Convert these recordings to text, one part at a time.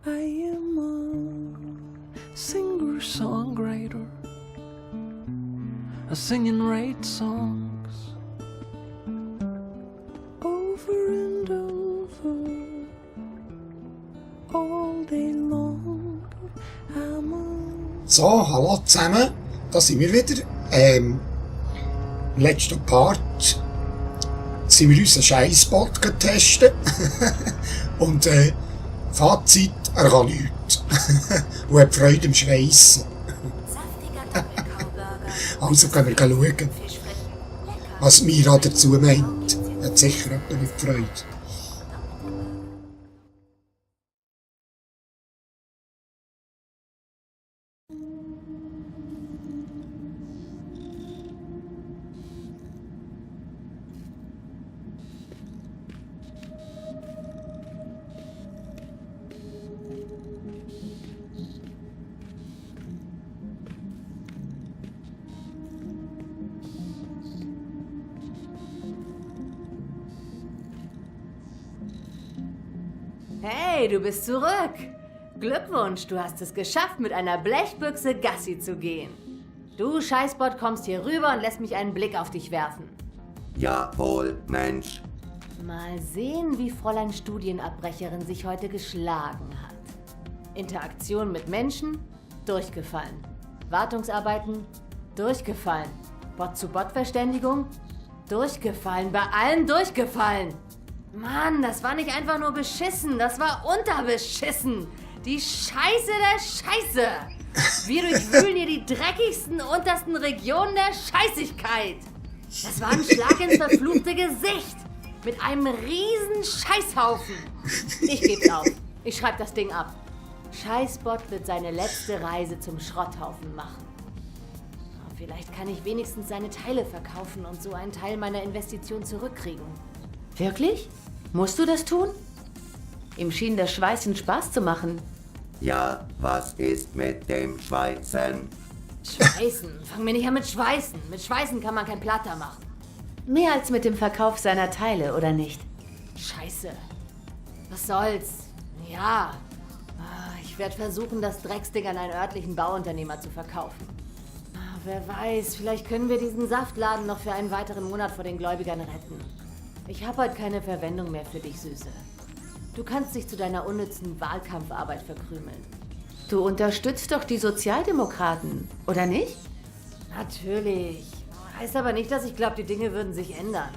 I am a singer-songwriter, singing great songs over and over all day long. So, hallo zusammen, da sind wir wieder. Im letzten Part sind wir unseren Scheissbot testen. Und Fazit, er kann nichts. Und hat Freude am Schweissen. Also können wir schauen, was Mira dazu meint. Hat sicher jemand mit Freude. Hey, du bist zurück. Glückwunsch, du hast es geschafft, mit einer Blechbüchse Gassi zu gehen. Du Scheißbot kommst hier rüber und lässt mich einen Blick auf dich werfen. Jawohl, Mensch. Mal sehen, wie Fräulein Studienabbrecherin sich heute geschlagen hat. Interaktion mit Menschen? Durchgefallen. Wartungsarbeiten? Durchgefallen. Bot-zu-Bot-Verständigung? Durchgefallen. Bei allen durchgefallen. Mann, das war nicht einfach nur beschissen, das war unterbeschissen. Die Scheiße der Scheiße. Wir durchwühlen hier die dreckigsten, untersten Regionen der Scheißigkeit. Das war ein Schlag ins verfluchte Gesicht. Mit einem riesen Scheißhaufen. Ich geb's auf. Ich schreib das Ding ab. Scheißbot wird seine letzte Reise zum Schrotthaufen machen. Vielleicht kann ich wenigstens seine Teile verkaufen und so einen Teil meiner Investition zurückkriegen. Wirklich? Musst du das tun? Ihm schien das Schweißen Spaß zu machen. Ja, was ist mit dem Schweißen? Schweißen? Fang mir nicht an mit Schweißen. Mit Schweißen kann man kein Platter machen. Mehr als mit dem Verkauf seiner Teile, oder nicht? Scheiße. Was soll's? Ja. Ich werde versuchen, das Drecksding an einen örtlichen Bauunternehmer zu verkaufen. Wer weiß, vielleicht können wir diesen Saftladen noch für einen weiteren Monat vor den Gläubigern retten. Ich habe heute keine Verwendung mehr für dich, Süße. Du kannst dich zu deiner unnützen Wahlkampfarbeit verkrümeln. Du unterstützt doch die Sozialdemokraten, oder nicht? Natürlich. Heißt aber nicht, dass ich glaube, die Dinge würden sich ändern.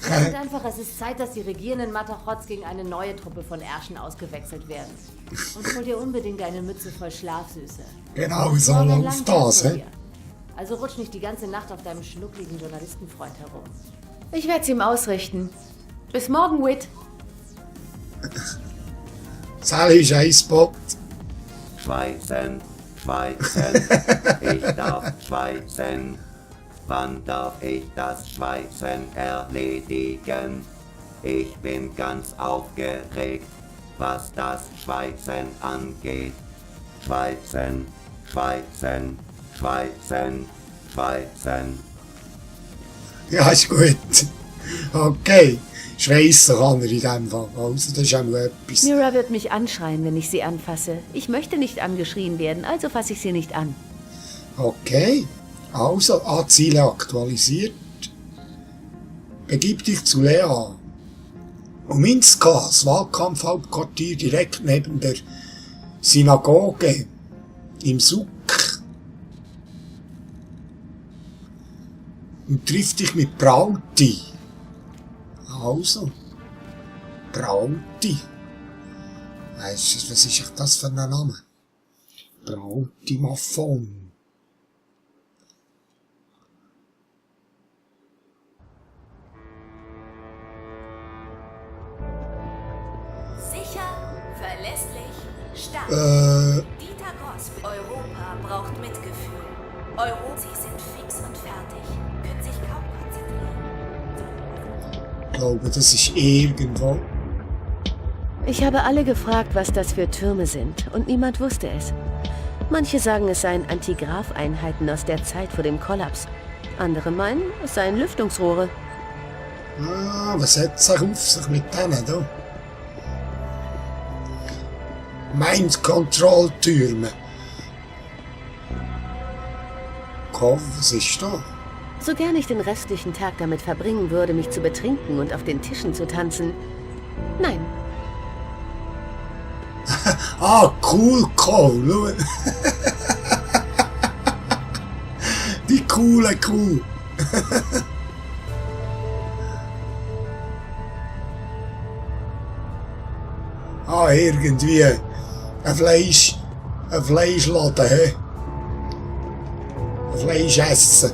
Ich finde einfach, es ist Zeit, dass die regierenden Matachots gegen eine neue Truppe von Ärschen ausgewechselt werden. Und hol dir unbedingt eine Mütze voll Schlaf, Süße. Genau, so läuft das, hä? Also rutsch nicht die ganze Nacht auf deinem schnuckligen Journalistenfreund herum. Ich werde es ihm ausrichten. Bis morgen, Whit. Sally Scheissbot. Schweißen, Schweißen. Ich darf schweißen. Wann darf ich das Schweißen erledigen? Ich bin ganz aufgeregt, was das Schweißen angeht. Schweißen, Schweißen, Schweißen, Schweißen. Ja, ist gut. Okay. Schweissen kann er in dem Fall. Also, das ist auch etwas. Mira wird mich anschreien, wenn ich sie anfasse. Ich möchte nicht angeschrien werden, also fasse ich sie nicht an. Okay. Also, Ziele aktualisiert. Begib dich zu Lea. Minska, das Wahlkampfhauptquartier direkt neben der Synagoge im Suk. Und triff dich mit Brauti. Also, Brauti. Weißt du, was ist das für ein Name? Brauti Maffon. Sicher, verlässlich, stark. Dieter Gross, Europa braucht Mitgefühl. Sie sind fix und fertig, können sich kaum konzentrieren. Ich glaube, das ist irgendwo. Ich habe alle gefragt, was das für Türme sind, und niemand wusste es. Manche sagen, es seien Antigraf-Einheiten aus der Zeit vor dem Kollaps. Andere meinen, es seien Lüftungsrohre. Ah, was hat es auf sich mit denen da? Mind-Control-Türme. Kov, was ist da? So gern ich den restlichen Tag damit verbringen würde, mich zu betrinken und auf den Tischen zu tanzen. Nein, Ah, cool, Kov, schau. Die coole Kuh. Ah, irgendwie ein Fleischladen, hä? Fleisch essen.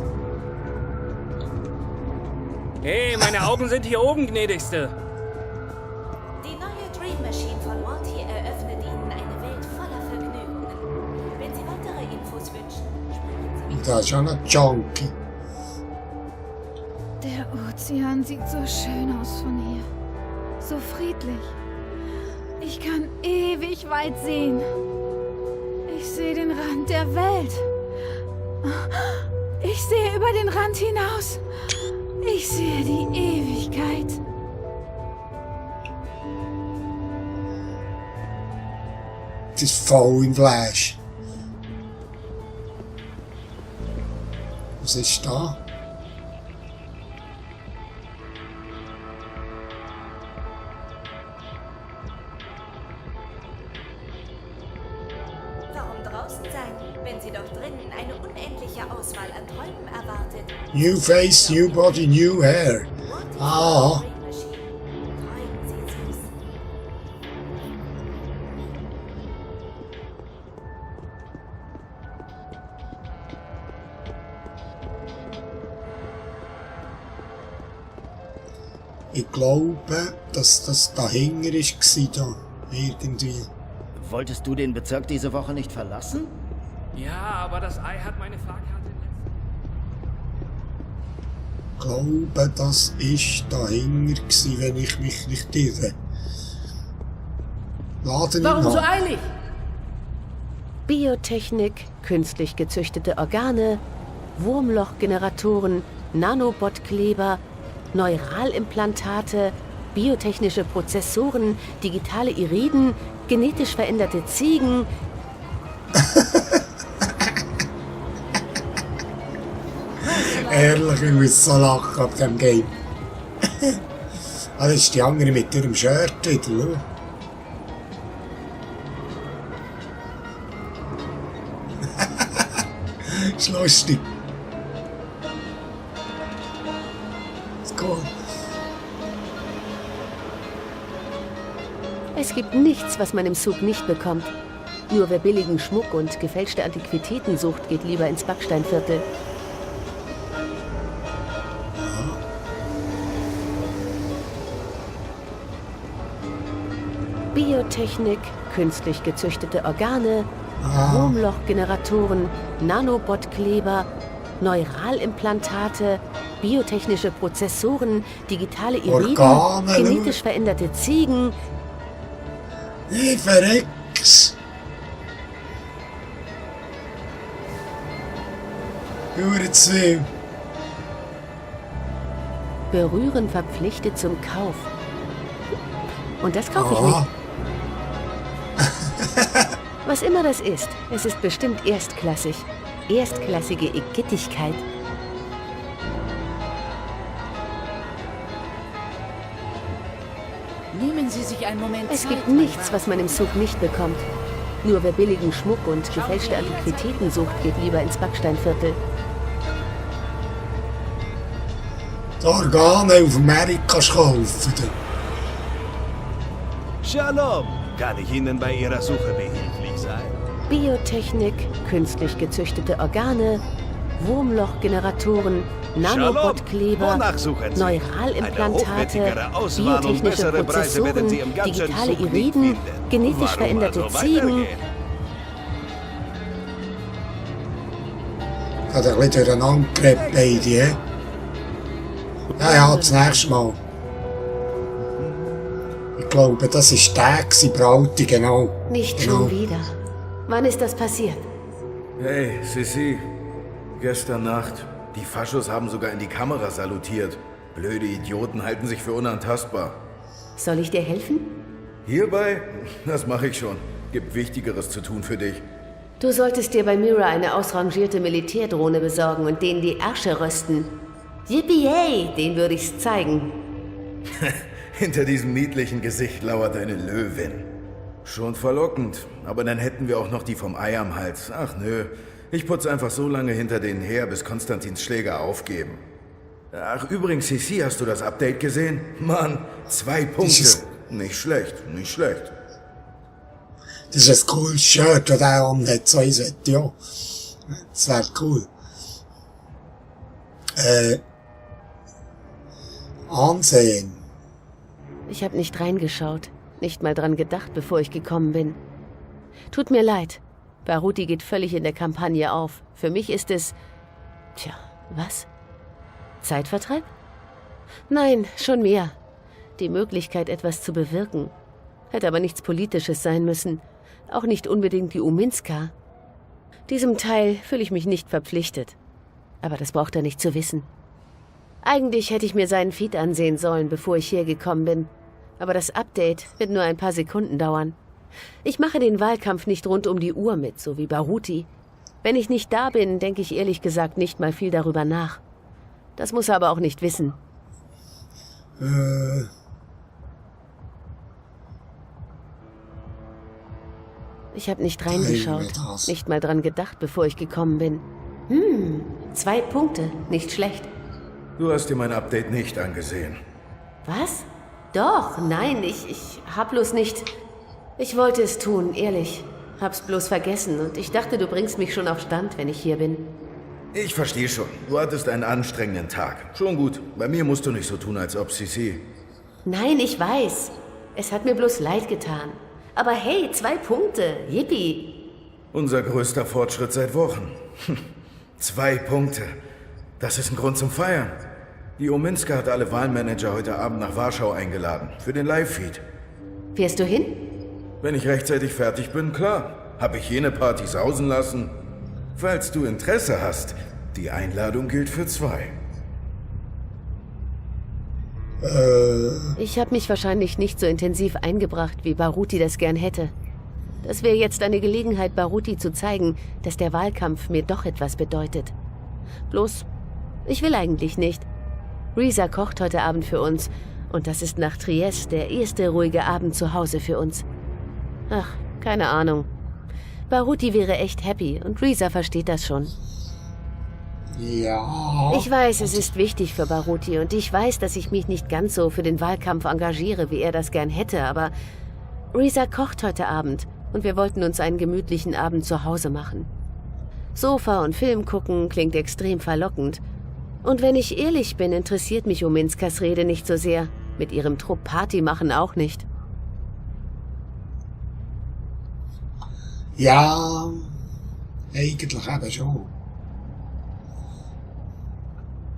Hey, meine Augen sind hier oben, gnädigste. Die neue Dream Machine von Monty eröffnet Ihnen eine Welt voller Vergnügungen. Wenn Sie weitere Infos wünschen, sprechen Sie mich. Da ist auch noch Junkie. Der Ozean sieht so schön aus von hier. So friedlich. Ich kann ewig weit sehen. Ich sehe den Rand der Welt. Ich sehe über den Rand hinaus. Ich sehe die Ewigkeit. Das ist voll im Flash. Was ist da? Warum draußen sein, wenn Sie doch drinnen eine unendliche Auswahl an Träumen erwartet? New face, new body, new hair. Monty Ah. Dream Machine. Träumen Sie süß. Ich glaube, dass das dahinter war. Da. Irgendwie. Wolltest du den Bezirk diese Woche nicht verlassen? Ja, aber das Ei hat meine Fahrkarte Ich glaube, das war dahinter, wenn ich mich nicht irre. Laden Warum so ihn an. eilig? Biotechnik, künstlich gezüchtete Organe, Wurmlochgeneratoren, Nanobotkleber, Neuralimplantate, biotechnische Prozessoren, digitale Iriden, genetisch veränderte Ziegen. Ehrlich, ich muss so lachen ab dem Game. Ah, das ist die andere mit ihrem Shirt wieder, schau. Ist lustig. Ist cool. Es gibt nichts, was man im Zug nicht bekommt. Nur wer billigen Schmuck und gefälschte Antiquitäten sucht, geht lieber ins Backsteinviertel. Biotechnik, künstlich gezüchtete Organe, Wurmlochgeneratoren, Nanobotkleber, Neuralimplantate, biotechnische Prozessoren, digitale Iriden, Organe, genetisch veränderte Ziegen. Ich verreck's. Hure zu viel. Berühren verpflichtet zum Kauf. Und das kaufe ich nicht. Ah, Was immer das ist, es ist bestimmt erstklassig. Erstklassige Gittigkeit. Nehmen Sie sich einen Moment Es Zeit, gibt mein nichts, Mann. was man im Zug nicht bekommt. Nur wer billigen Schmuck und gefälschte Antiquitäten sucht, geht lieber ins Backsteinviertel. die Organe auf Amerika kaufen. Shalom! Kann ich Ihnen bei Ihrer Suche behilflich sein? Biotechnik, künstlich gezüchtete Organe, Wurmlochgeneratoren, Nanobotkleber, Wonach suchen Sie? Eine Neuralimplantate, hochwertigere Auswahl und biotechnische bessere Preise werden Prozessoren, Sie im ganzen digitale Zug nicht Iriden, finden. genetisch Warum veränderte also Ziegen. weitergehen? Hat ein bisschen durcheinander geredet, beide, hä? Ja, das nächste Mal. Ich glaube, das war der Brauti, genau. Nicht Genau. schon wieder. Wann ist das passiert? Hey, Sissi. Gestern Nacht. Die Faschos haben sogar in die Kamera salutiert. Blöde Idioten halten sich für unantastbar. Soll ich dir helfen? Hierbei? Das mache ich schon. Gibt Wichtigeres zu tun für dich. Du solltest dir bei Mira eine ausrangierte Militärdrohne besorgen und denen die Ärsche rösten. Yippie, den würde ich's zeigen. Hinter diesem niedlichen Gesicht lauert eine Löwin. Schon verlockend, aber dann hätten wir auch noch die vom Ei am Hals. Ach nö, ich putze einfach so lange hinter denen her, bis Konstantins Schläger aufgeben. Ach übrigens, CC, hast du das Update gesehen? Mann, 2 Punkte. Nicht schlecht, nicht schlecht. Das ist ein cooles Shirt, das er anhat, so ist es, ja. Das wäre cool. Ansehen. Ich habe nicht reingeschaut, nicht mal dran gedacht, bevor ich gekommen bin. Tut mir leid. Baruti geht völlig in der Kampagne auf. Für mich ist es... Tja, was? Zeitvertreib? Nein, schon mehr. Die Möglichkeit, etwas zu bewirken. Hätte aber nichts Politisches sein müssen. Auch nicht unbedingt die Uminska. Diesem Teil fühle ich mich nicht verpflichtet. Aber das braucht er nicht zu wissen. Eigentlich hätte ich mir seinen Feed ansehen sollen, bevor ich hergekommen bin. Aber das Update wird nur ein paar Sekunden dauern. Ich mache den Wahlkampf nicht rund um die Uhr mit, so wie Baruti. Wenn ich nicht da bin, denke ich ehrlich gesagt nicht mal viel darüber nach. Das muss er aber auch nicht wissen. Ich habe nicht reingeschaut, nicht mal dran gedacht, bevor ich gekommen bin. 2 Punkte, nicht schlecht. Du hast dir mein Update nicht angesehen. Was? Doch, nein, ich hab bloß nicht... Ich wollte es tun, ehrlich. Hab's bloß vergessen und ich dachte, du bringst mich schon auf Stand, wenn ich hier bin. Ich verstehe schon. Du hattest einen anstrengenden Tag. Schon gut. Bei mir musst du nicht so tun, als ob CC. Nein, ich weiß. Es hat mir bloß leid getan. Aber hey, 2 Punkte. Yippie. Unser größter Fortschritt seit Wochen. 2 Punkte. Das ist ein Grund zum Feiern. Die Uminska hat alle Wahlmanager heute Abend nach Warschau eingeladen. Für den Live-Feed. Fährst du hin? Wenn ich rechtzeitig fertig bin, klar. Habe ich jene Party sausen lassen. Falls du Interesse hast, die Einladung gilt für 2. Ich habe mich wahrscheinlich nicht so intensiv eingebracht, wie Baruti das gern hätte. Das wäre jetzt eine Gelegenheit, Baruti zu zeigen, dass der Wahlkampf mir doch etwas bedeutet. Bloß, ich will eigentlich nicht. Reza kocht heute Abend für uns und das ist nach Triest der erste ruhige Abend zu Hause für uns. Ach, keine Ahnung. Baruti wäre echt happy und Reza versteht das schon. Ja. Ich weiß, es ist wichtig für Baruti und ich weiß, dass ich mich nicht ganz so für den Wahlkampf engagiere, wie er das gern hätte, aber Reza kocht heute Abend und wir wollten uns einen gemütlichen Abend zu Hause machen. Sofa und Film gucken klingt extrem verlockend. Und wenn ich ehrlich bin, interessiert mich Uminskas Rede nicht so sehr. Mit ihrem Trupp Party machen auch nicht. Ja, eigentlich eben schon.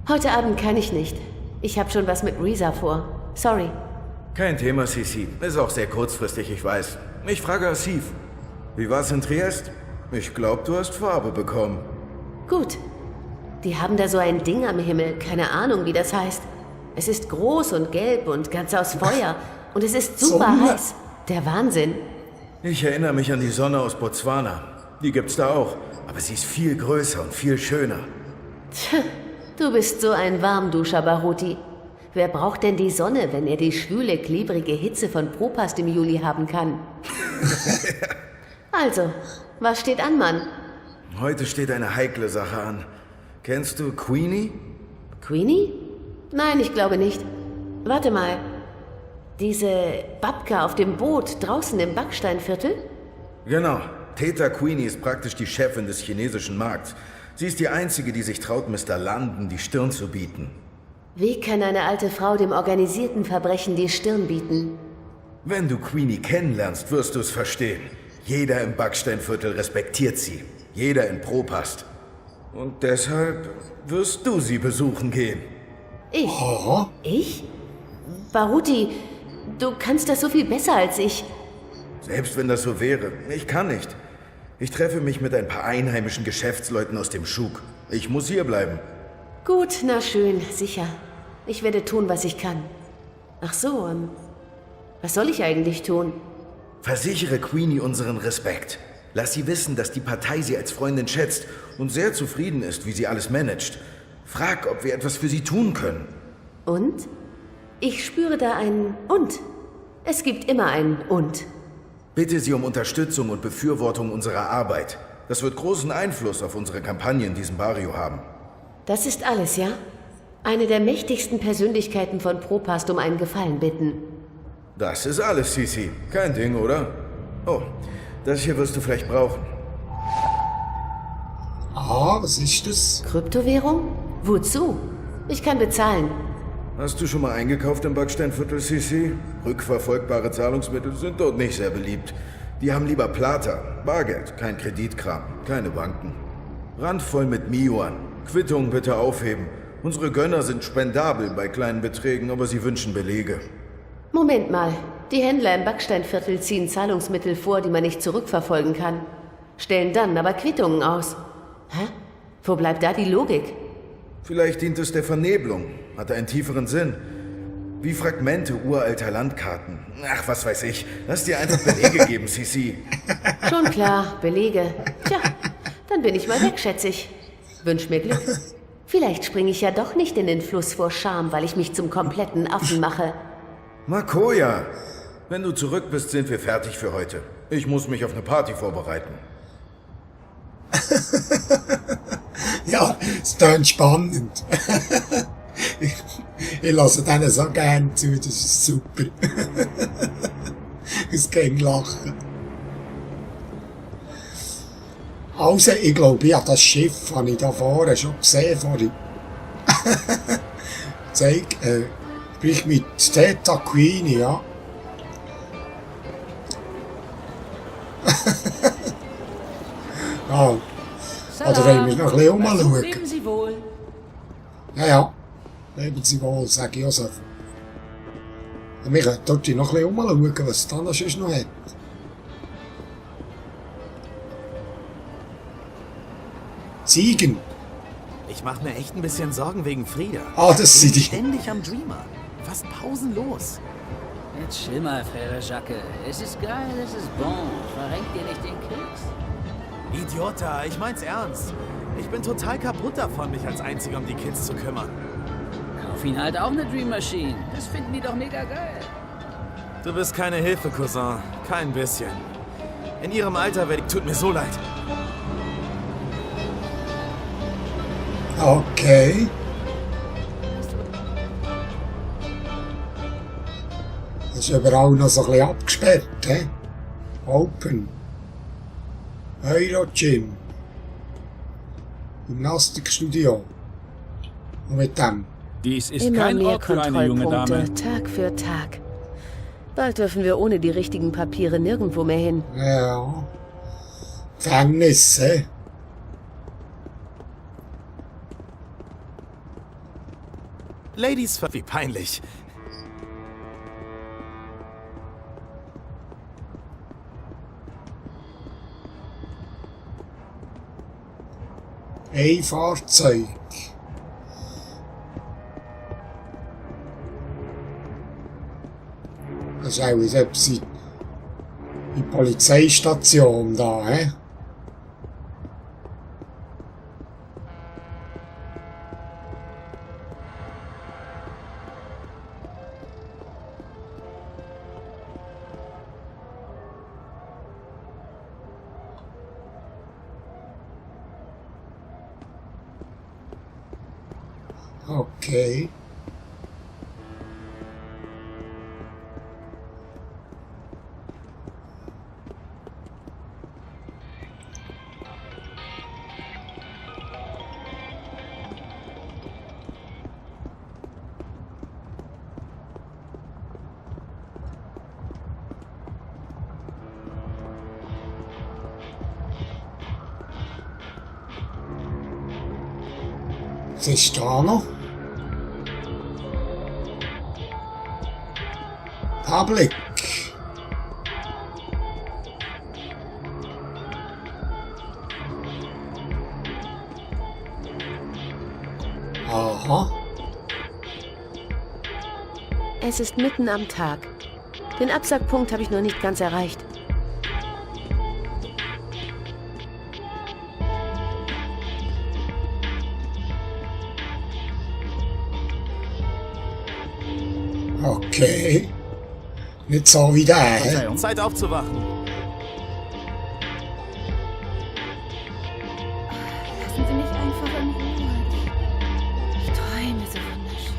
Heute Abend kann ich nicht. Ich habe schon was mit Reza vor. Sorry. Kein Thema, Sisi. Ist auch sehr kurzfristig, ich weiß. Ich frage Asif. Wie war's in Triest? Ich glaube, du hast Farbe bekommen. Gut. Die haben da so ein Ding am Himmel. Keine Ahnung, wie das heißt. Es ist groß und gelb und ganz aus Feuer. Und es ist super heiß. Der Wahnsinn. Ich erinnere mich an die Sonne aus Botswana. Die gibt's da auch. Aber sie ist viel größer und viel schöner. Tch, du bist so ein Warmduscher, Baruti. Wer braucht denn die Sonne, wenn er die schwüle, klebrige Hitze von Propast im Juli haben kann? Also, was steht an, Mann? Heute steht eine heikle Sache an. Kennst du Queenie? Queenie? Nein, ich glaube nicht. Warte mal. Diese Babka auf dem Boot draußen im Backsteinviertel? Genau. Theta Queenie ist praktisch die Chefin des chinesischen Markts. Sie ist die Einzige, die sich traut, Mr. London die Stirn zu bieten. Wie kann eine alte Frau dem organisierten Verbrechen die Stirn bieten? Wenn du Queenie kennenlernst, wirst du es verstehen. Jeder im Backsteinviertel respektiert sie. Jeder in Propast. Und deshalb wirst du sie besuchen gehen. Ich? Ich? Baruti, du kannst das so viel besser als ich. Selbst wenn das so wäre, ich kann nicht. Ich treffe mich mit ein paar einheimischen Geschäftsleuten aus dem Schuk. Ich muss hier bleiben. Gut, na schön, sicher. Ich werde tun, was ich kann. Ach so, Was soll ich eigentlich tun? Versichere Queenie unseren Respekt. Lass sie wissen, dass die Partei sie als Freundin schätzt und sehr zufrieden ist, wie sie alles managt. Frag, ob wir etwas für sie tun können. Und? Ich spüre da ein Und. Es gibt immer ein Und. Bitte sie um Unterstützung und Befürwortung unserer Arbeit. Das wird großen Einfluss auf unsere Kampagne in diesem Barrio haben. Das ist alles, ja? Eine der mächtigsten Persönlichkeiten von Propast um einen Gefallen bitten. Das ist alles, Sisi. Kein Ding, oder? Oh, das hier wirst du vielleicht brauchen. Ah, was ist das? Kryptowährung? Wozu? Ich kann bezahlen. Hast du schon mal eingekauft im Backsteinviertel, Sisi? Rückverfolgbare Zahlungsmittel sind dort nicht sehr beliebt. Die haben lieber Plata, Bargeld, kein Kreditkram, keine Banken. Randvoll mit Miyuan. Quittungen bitte aufheben. Unsere Gönner sind spendabel bei kleinen Beträgen, aber sie wünschen Belege. Moment mal. Die Händler im Backsteinviertel ziehen Zahlungsmittel vor, die man nicht zurückverfolgen kann. Stellen dann aber Quittungen aus. Hä? Wo bleibt da die Logik? Vielleicht dient es der Vernebelung. Hat einen tieferen Sinn. Wie Fragmente uralter Landkarten. Ach, was weiß ich. Lass dir einfach Belege geben, Sisi. Schon klar, Belege. Tja, dann bin ich mal weg, schätze ich. Wünsch mir Glück. Vielleicht springe ich ja doch nicht in den Fluss vor Scham, weil ich mich zum kompletten Affen mache. Makoya, wenn du zurück bist, sind wir fertig für heute. Ich muss mich auf eine Party vorbereiten. Ja, es klingt spannend. Ich lasse denen so gerne zu, das ist super. Es kann lachen. Also, ich glaube, ja, das Schiff habe ich da vorne schon gesehen vorhin. Sprich mit Theta Queenie, ja. Ja. Oder wollen wir noch ein bisschen umschauen? Leben Sie wohl. Ja. Leben Sie wohl, sage ich auch so. Wir können dort noch ein bisschen umschauen, was es da noch sonst noch hat. Ziegen. Ich mache mir echt ein bisschen Sorgen wegen Frieda. Ah, das sind die. Ständig am Dreamer. Fast pausenlos. Jetzt chill mal, Frère Jacques. Es ist geil, es ist bon. Verrenkt dir nicht den Keks. Idiota, ich mein's ernst. Ich bin total kaputt davon, mich als Einziger um die Kids zu kümmern. Kauf ihn halt auch eine Dream Machine. Das finden die doch mega geil. Du bist keine Hilfe, Cousin. Kein bisschen. In ihrem Alter werde ich... Tut mir so leid. Okay. Das ist überall noch so ein bisschen abgesperrt, hä? Open. Eurogym. Gymnastikstudio. Und mit dem. Dies ist Immer kein mehr Ort für eine junge Dame. Kontrollpunkte, Tag für Tag. Bald dürfen wir ohne die richtigen Papiere nirgendwo mehr hin. Ja. Gefängnis, hä? Ladies, wie peinlich. Ein Fahrzeug. Das ist auch etwas in die Polizeistation da, hä? Okay. Was ist da noch? Public. Aha. Es ist mitten am Tag. Den Absackpunkt habe ich noch nicht ganz erreicht. Okay. Nicht so wie der, hä? Verzeihung. Zeit aufzuwachen. Lassen Sie mich einfach in Ruhe. Ich träume so wunderschön.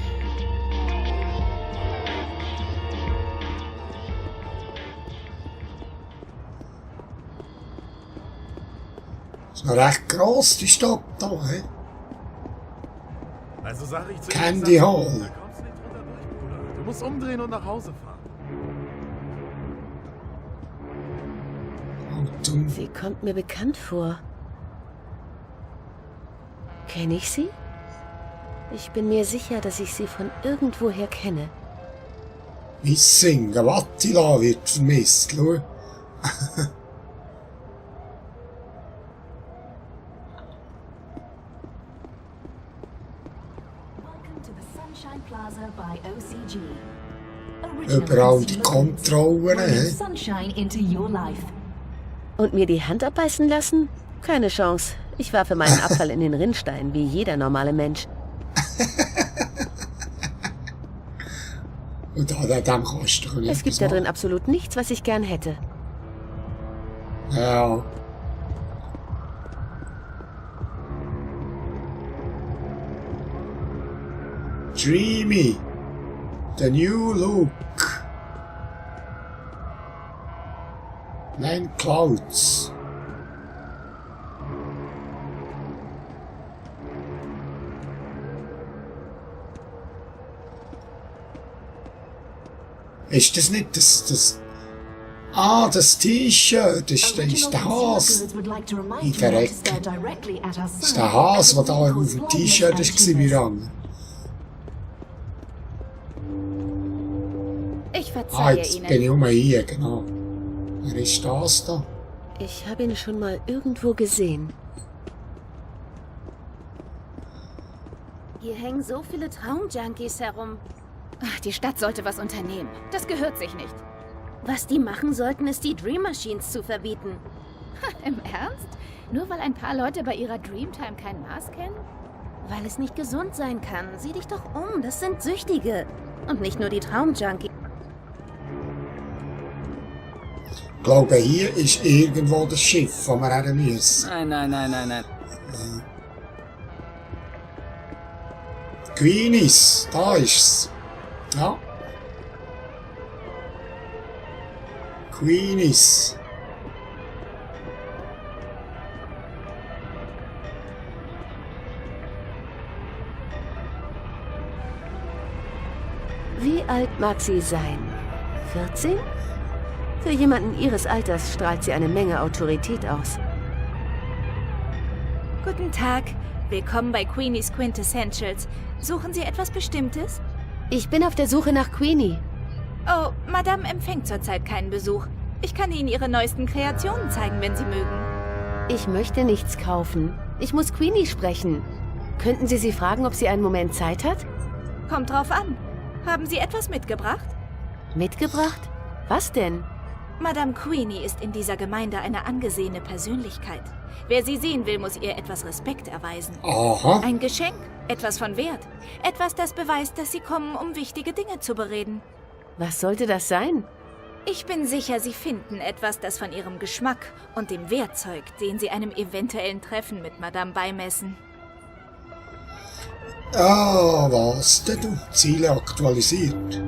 Ist noch recht gross, die Stadt da, hä? Also sag ich zu Candy Ihnen, Hall. da kommst du nicht drunter durch, Bruder. Du musst umdrehen und nach Hause fahren. Sie kommt mir bekannt vor. Kenne ich sie? Ich bin mir sicher, dass ich sie von irgendwoher kenne. Missing, eine Wattila wird vermisst, schau. Überall die Kontrollen, hä? Und mir die Hand abbeißen lassen? Keine Chance. Ich warfe meinen Abfall in den Rinnstein, wie jeder normale Mensch. Und da dem kannst du nicht Es gibt da drin absolut nichts, was ich gern hätte. Ja. Dreamy. The new look. 9 Clouds. Ist das nicht das... Ah, das T-Shirt, das ist der Hase. Ich verrecke. Das ist der Hase, der da auf dem T-Shirt war, wie lang. Ich Ah, verzeihe jetzt Ihnen. bin ich hier, genau. Wer ist das da? Ich habe ihn schon mal irgendwo gesehen. Hier hängen so viele Traumjunkies herum. Ach, die Stadt sollte was unternehmen. Das gehört sich nicht. Was die machen sollten, ist die Dream Machines zu verbieten. Im Ernst? Nur weil ein paar Leute bei ihrer Dreamtime kein Maß kennen? Weil es nicht gesund sein kann. Sieh dich doch um, das sind Süchtige. Und nicht nur die Traumjunkies. Ich glaube, hier ist irgendwo das Schiff, das wir her müssen. Nein. Queenies, da ist's. Ja. Queenies. Wie alt mag sie sein? 14? Für jemanden ihres Alters strahlt sie eine Menge Autorität aus. Guten Tag. Willkommen bei Queenie's Quintessentials. Suchen Sie etwas Bestimmtes? Ich bin auf der Suche nach Queenie. Oh, Madame empfängt zurzeit keinen Besuch. Ich kann Ihnen Ihre neuesten Kreationen zeigen, wenn Sie mögen. Ich möchte nichts kaufen. Ich muss Queenie sprechen. Könnten Sie sie fragen, ob sie einen Moment Zeit hat? Kommt drauf an. Haben Sie etwas mitgebracht? Mitgebracht? Was denn? Madame Queenie ist in dieser Gemeinde eine angesehene Persönlichkeit. Wer sie sehen will, muss ihr etwas Respekt erweisen. Aha. Ein Geschenk, etwas von Wert. Etwas, das beweist, dass sie kommen, um wichtige Dinge zu bereden. Was sollte das sein? Ich bin sicher, Sie finden etwas, das von Ihrem Geschmack und dem Wert zeugt, den Sie einem eventuellen Treffen mit Madame beimessen. Ah, was denn du? Ziele aktualisiert.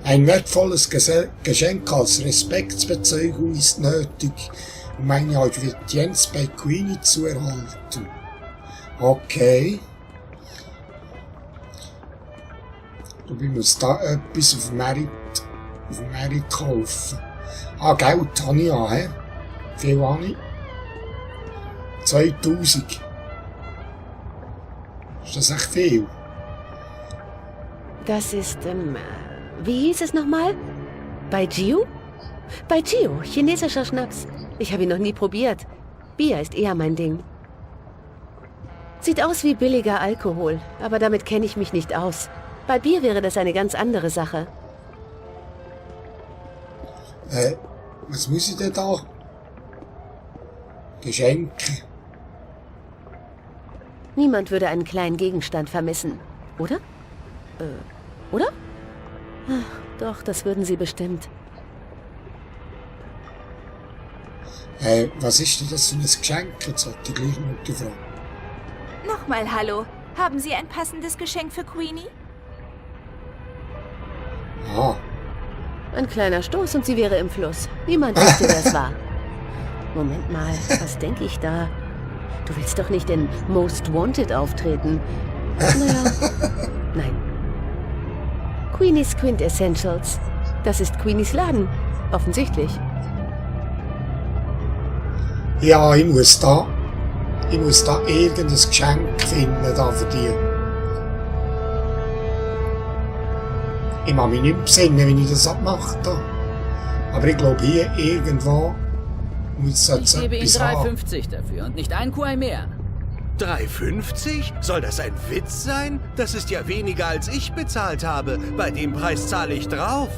Ein wertvolles Geschenk als Respektsbezeugung ist nötig, um eine Audienz bei Queenie zu erhalten. Okay. Ich muss da etwas auf dem Merit kaufen. Ah, Geld habe ich ja, hä? Viel habe ich? 2000. Ist das echt viel? Das ist, wie hieß es nochmal? Bei Gio? Bei Gio, chinesischer Schnaps. Ich habe ihn noch nie probiert. Bier ist eher mein Ding. Sieht aus wie billiger Alkohol, aber damit kenne ich mich nicht aus. Bei Bier wäre das eine ganz andere Sache. Was muss ich denn da? Geschenke. Niemand würde einen kleinen Gegenstand vermissen, oder? Oder? Ach, doch, das würden sie bestimmt. Was ist denn das für ein Geschenk? Jetzt hat die gleiche Mutter gefragt. Nochmal hallo. Haben Sie ein passendes Geschenk für Queenie? Ah, Ein kleiner Stoß und sie wäre im Fluss. Niemand wusste, wer es war. Moment mal, was denke ich da? Du willst doch nicht in Most Wanted auftreten. Naja, nein. Queenies Quintessentials. Das ist Queenies Laden. Offensichtlich. ja, ich muss da irgendein Geschenk finden da für dich. Ich kann mich nicht mehr besinnen, wie ich das gemacht habe. Aber ich glaube, hier irgendwo muss Ich es gebe Ihnen etwas haben. 3,50 dafür und nicht ein Kuai mehr. 3,50? Soll das ein Witz sein? Das ist ja weniger, als ich bezahlt habe. Bei dem Preis zahle ich drauf.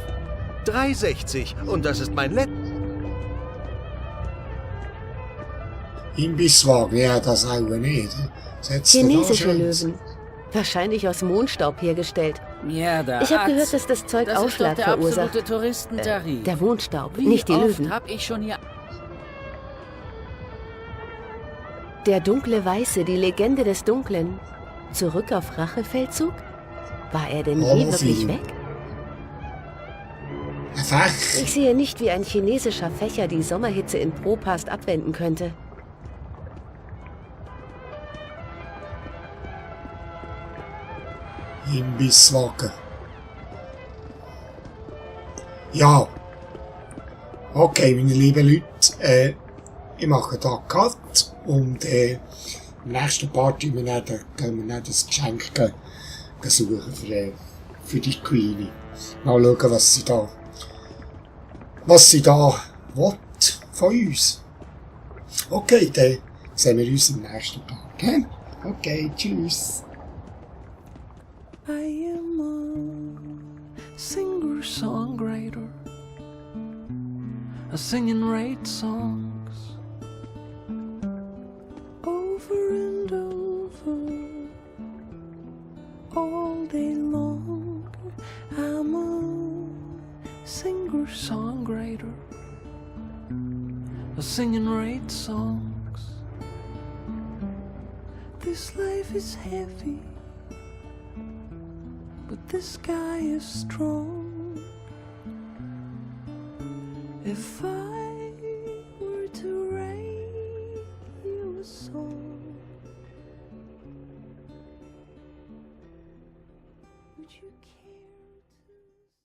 3,60 und das ist mein Imbisswagen, ja, das auch nicht. Setzt du da Chinesische Schönes? Löwen. Wahrscheinlich aus Mondstaub hergestellt. Ja, da. Ich habe gehört, dass das Zeug das ist doch Ausschlag der verursacht. absolute Touristentarif. Der Mondstaub, Wie nicht die oft Löwen. hab ich schon hier... Der dunkle Weiße, die Legende des Dunklen. Zurück auf Rachefeldzug? War er denn je wirklich Film. weg? Ein Fach. Ich sehe nicht, wie ein chinesischer Fächer die Sommerhitze in Propast abwenden könnte. Imbisswagen. Ja. Okay, meine lieben Leute, ich mache da einen Cut und im nächsten Part gehen wir dann das Geschenk suchen für die Queenie. Mal schauen, was sie da will von uns. Okay, dann sehen wir uns im nächsten Part. He? Okay, tschüss. I am a singer-songwriter, a singing great songs over and over all day long. I'm a singer-songwriter, a singing great songs. This life is heavy, but this guy is strong. If I were to write you a song, would you care?